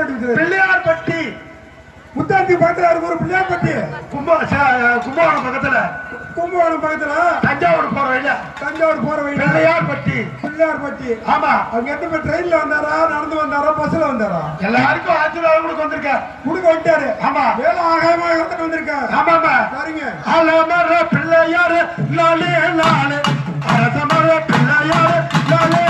பிள்ளையார்பட்டி முத்தாத்தி பக்கத்துல இருக்கு ஒரு பிள்ளையார்பட்டி. கும்பகோணம் பக்கத்துல. கும்பகோணம் பக்கத்துல தஞ்சாவூர் போற வழியில. தஞ்சாவூர் போற வழியில பிள்ளையார்பட்டி. பிள்ளையார்பட்டி. ஆமா. அங்க எத்தனை ட்ரெயின்ல வந்தாரா, நடந்து வந்தாரா, பஸ்ல வந்தாரா? எல்லாருக்கும் ஆசீர்வாதம் கொடுக்க வந்திருக்க. கொடுக்க வந்துட்டாரு. ஆமா. வேலை ஆகாயமா எடுத்துட்டு வந்திருக்காரு. ஆமாமா. சரிங்க. அலமர பிள்ளையாரு லாலே லாலே அரசமர பிள்ளையாரு லாலே